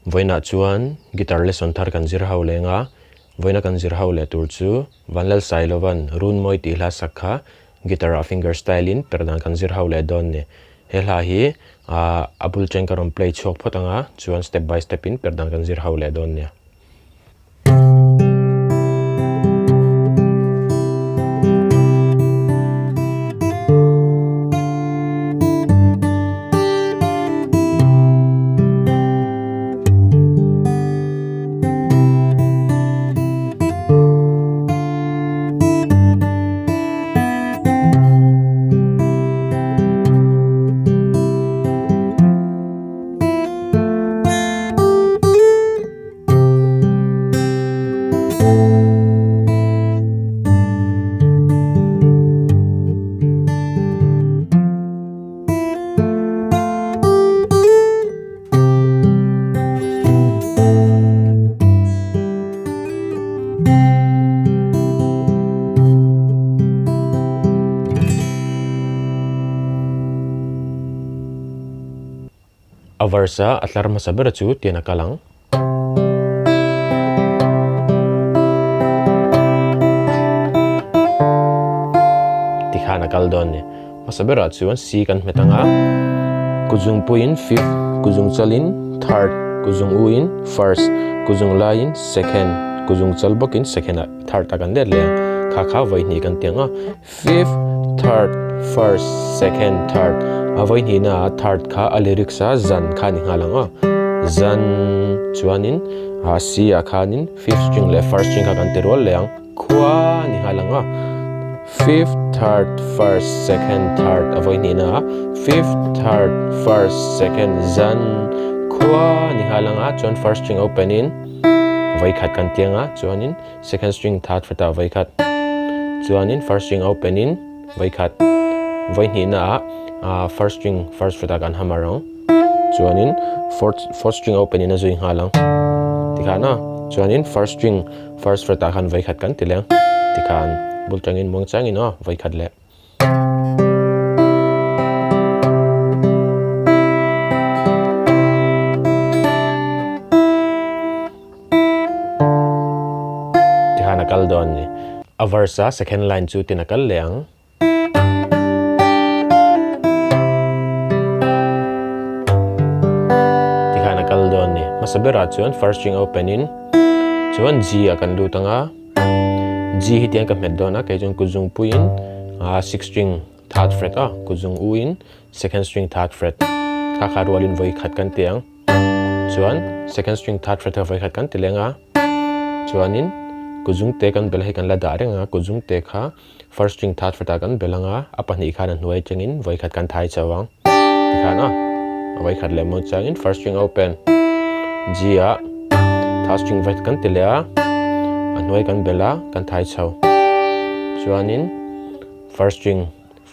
voina chuan guitar lesson thar kan zir ho lenga voina kan zir ho le tur chu Vanlalsailovan Rûnmawi tihla sakha guitar fingerstyle in perdan kan zir ho le don ne hela hi abul chengkaron play chok photanga chuan step by step in perdan kan zir ho le don ne avarsa atlar masabera chu tiana kalang thiana kaldon ne masabera chuan c kan metanga kuzung puin fifth kuzung chalin third kuzung uin first kuzung lain second kuzung chalbokin second third akan le le kha vai ni kan tianga fifth third first second third avoi ni na third kha aliriksa zan kha ni halanga zan chuanin si akhanin fifth string le first string kha kan terol leang khwa ni halanga fifth third first second third avoi ni na fifth third first second zan khwa ni halanga chuan first string open in vai khat kan tianga chuanin second string third fret vai khat chuanin first string open in vai khat vai ni na first string first fret kan hamarang chuanin fourth string open in azui halang tikhana chuanin first string first fret kan vai khat kan tileng tikhan bultangin mongchangin vai khat le tikhana kaldon ni avarsa second line chu tinakal leang kaldon ni masabera chuan first string open in chuan g akan lu tanga g hi tiang ka met dona kai chung kuzung puin sixth string third fret kuzung uin second string third fret ka kharwalin voi khat kan tiang chuan second string third fret voi khat kan tilenga chuanin kuzung te kan bel hi kan la da renga kuzung te kha first string third fret kan belanga apani khana hnuai chengin voi khat kan thai chawang tikhana vai khat le mo changin first string open g a third string vai kan tilea anoi kan bela kan thai chau chuanin first string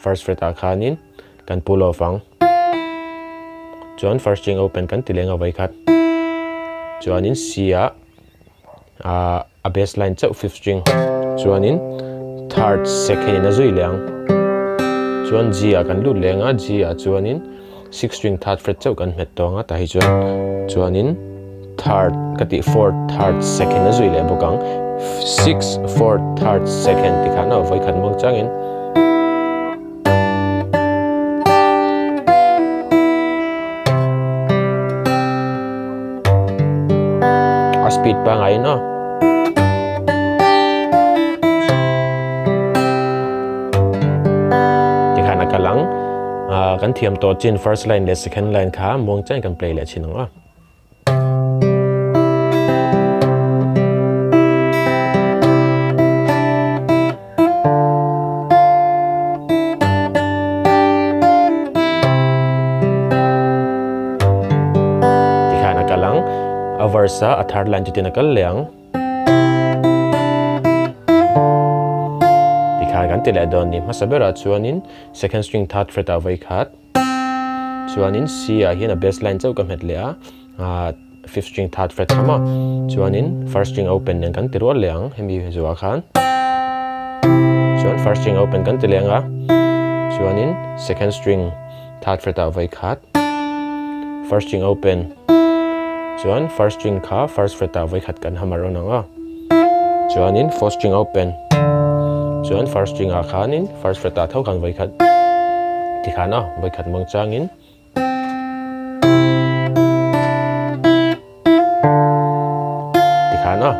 first fret akhanin kan pull off ang chuan first string open kan tilenga vai khat chuanin c a bass line chau fifth string chuanin third second azui leang chuan g a kan lu lenga g a chuanin sixth string third fret chau kan met tonga ta hi chuanin third kati fourth third second azui le bokang sixth fourth third second tikhana voi khat mong changin speed pa ngai no tikhana kalang kan thiam to chin first line le second line kha mong chang kan play le chinanga tikhana kalang avarsa athar line chitinakal leang kan tila don ni masabera chuanin second string third fret vai khat chuanin c a hian a bass line chau ka met le fifth string third fret khama chuanin first string open nen kan tirol leang hemi zuwa khan chuan first string open kan tilenga chuanin second string third fret vai khat first string open chuan first string kha first fret a voi khat kan hamar on anga chuan in fourth string open chuan first string a khan in first fret a tho kan voi khat thikhana voi khat mong chang in thikhana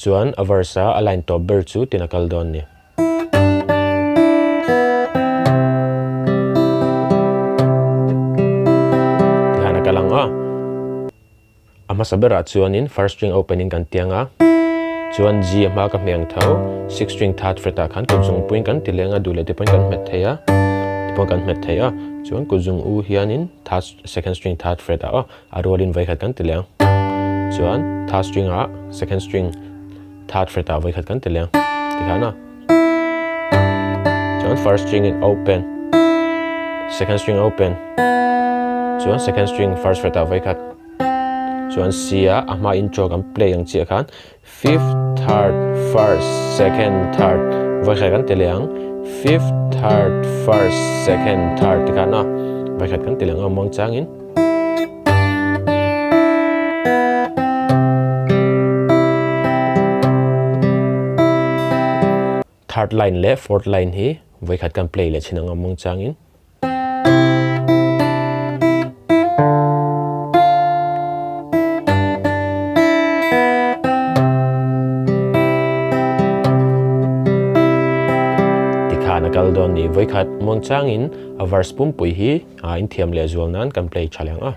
chuan a verse a line top ber chu tinakal don ni thikhana kalanga ama sabera chuan in first string opening kan tianga chuan G ma ka meng tho 6 string third fret a khan kuzung puin kan tilenga dule te point kan met theya tipon kan met theya chuan kuzung u hianin third second string third fret a rolin vai khat kan tileng chuan third string a second string third fret a vai khat kan tileng tikhana chuan first string in open second string open chuan second string first fret a vai khat chuan C a ama intro kan play ang chi khan fifth third first second third vai khat kan tileng fifth third first second third tikhana vai khat kan tileng among changin third line le fourth line hi vai khat kan play le chinang among changin kaldon ni voi khat mon changin a verse pum pui hi in thiam le zual nan kan play chalang a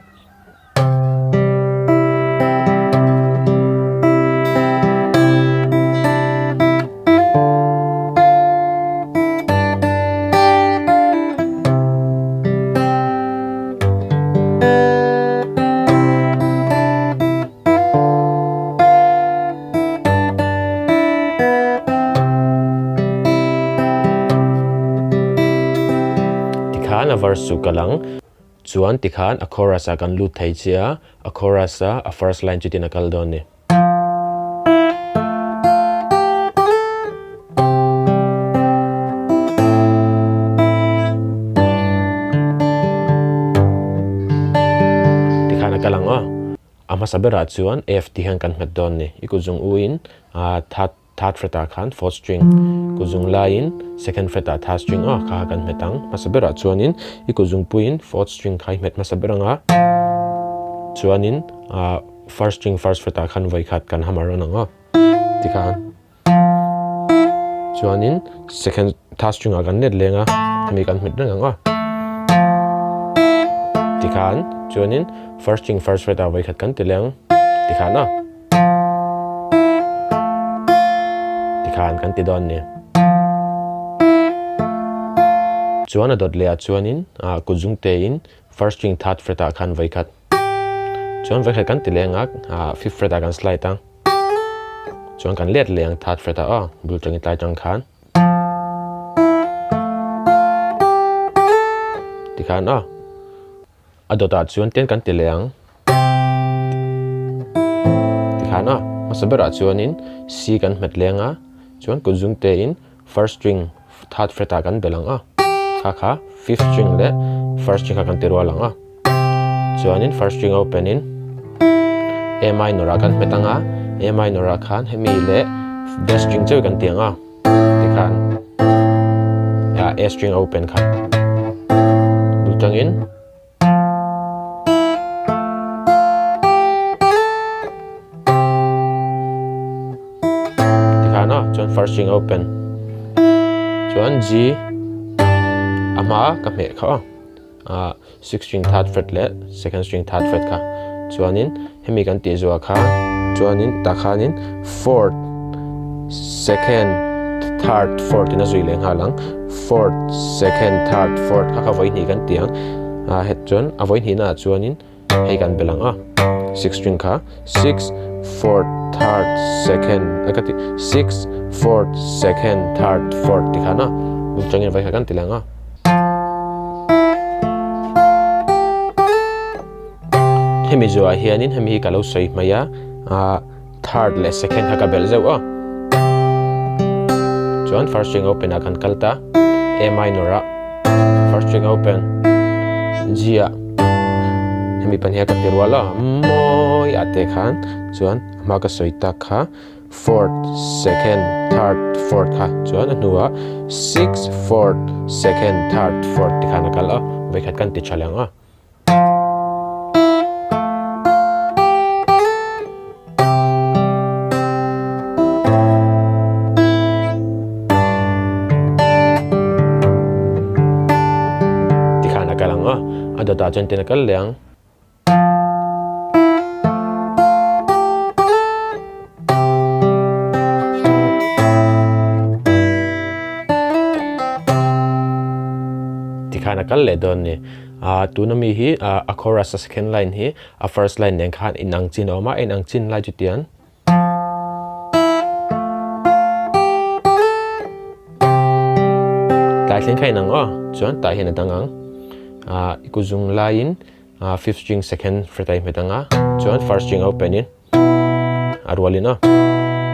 a verse su kalang chuan tikhan a chorus a kan lut thei chia a chorus a first line chu tin a kal don ni tikhan a kalang a ama sabera chuan F tihan kan met don ni ikuzung uin third fret a khan fourth string kuzung lain second fret a third string a kha kan metang masabera chuanin ikuzung puin fourth string khai met masaberanga chuanin first string first fret a khan vai khat kan hamaron anga tikhan chuanin second third string a kan net lenga mi kan met ranga tikhan chuanin first string first fret a vai khat kan tileng tikhana khan kan ti don ni chuan a dot le a chuanin kuzung te in first string third fret a khan vai khat chuan vai khat kan ti lenga fifth fret a kan slide tang chuan kan let leng third fret a bul tang tlai tang khan ti khan a dot a chuan ten kan ti leng ti khan masabera chuanin C kan met lenga chuan kuzung te in first string third fret a kan belang kha fifth string le first string kan tirwa lang chuanin first string open in A minor a kan metanga A minor a khan hemi le D string cheu kan tianga tikhan A string open kha bultang in chuan first string open chuan G ama ka me kha 6 string third fret le second string third fret kha chuanin hemi kan ti zo kha chuanin ta khanin fourth second third fourth ina zui leng halang fourth second third fourth kha voi ni kan tiang het chuan a voi ni na chuanin hei kan belang 6 string kha 6 fourth third second akati 6 fourth second third fourth tikhana bultangin vai kan tilanga hemi zo a hianin hemi ka lo sei maya third le second ha ka bel zo chuan first string open a kan kalta A minor a first string open G a hemi pania ka tirwala mo moi ate khan chuan ma ka soi tak kha fourth second third fourth kha chuan nuwa 6 fourth second third fourth ti khana kal a vai khat kan ti chalang a ti khana kalang a adota chen tin kal leang kal le don ni tunami hi a chorus a second line hi a first line nen khan inang chin oma inang chin lai chutian tai thleng khai nang chuan theihna dangang ikuzung line fifth string second fret ai metanga chuan first string open in arwalina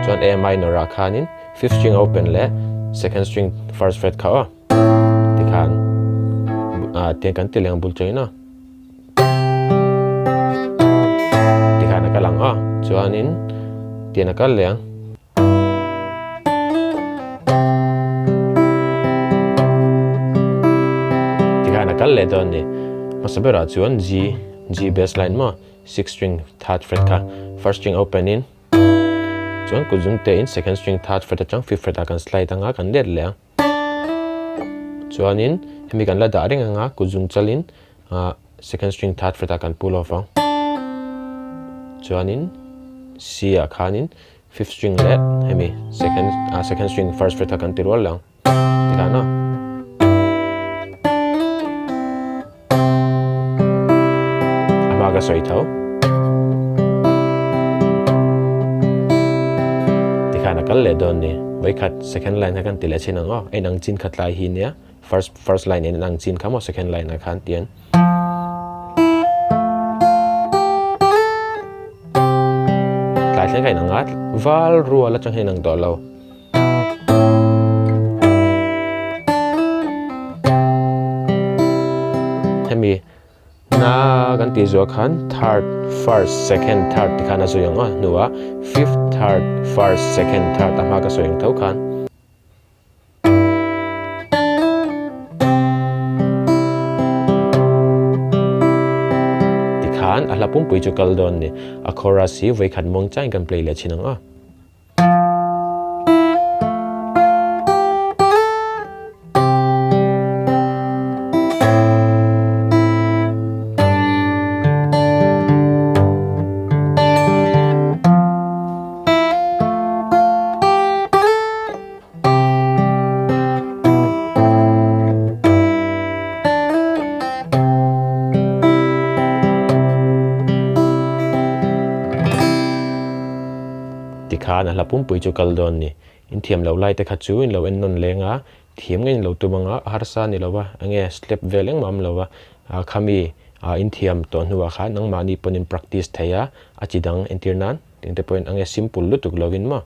chuan a minor a khanin fifth string open le second string first fret kha tikhan tiang kan tileng bul chaina tikhana kalang chuanin tiana kal leng tikhana kal le don ni masabera chuan G bass line ma 6 string third fret kha first string open in chuan kuzung te in second string third fret achang fifth fret kan slide anga kan let leng chuanin hemi kan la da ring anga kuzung chalin second string third fret kan pull off chuanin C a khanin fifth string le hemi second string first fret kan tirwal lang tikana amaga soi thau tikana kal le don ni vai khat second line kan tile chin anga enang chin khatlai hi nia first line in ang chin khamo second line na khan tian tai thleng kai nangat val ruwa la chang henang do lo hemi na kan ti zo khan third first second third ti khana so yang nuwa fifth third first second third ama ka so yang thau khan a hlawkpui chu kal don ni a chorus hi vai khat mong chang kan play le chinang tikhan a hlawkpui chu kal don ni in thiam lo lai te kha chu in lo en non lenga thiam ngein lo tumanga harsa ni lowa ange step veleng mam lowa khami in thiam ton huwa kha nang mani ponin practice theya achidang entirnan tingte point ange simple lutuk lovin ma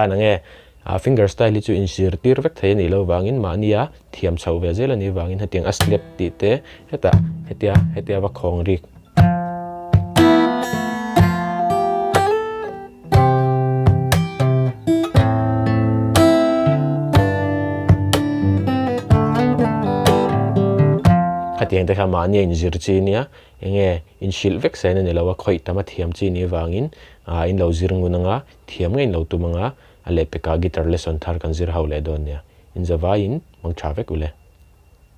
nange fingerstyle li chu insir tir vek thei ni lo wangin mania thiam chho ve zel ani wangin hatiang a slap ti te hetia wa khong rik hatiang te kha mania insir chi nia enge inshil vek sen ni lo wa khoi tama thiam chi ni wangin in lo zirngunanga thiam ngein lo tumanga ale peka guitar lesson thar kan zir haule don nia in zawain mang thavek ule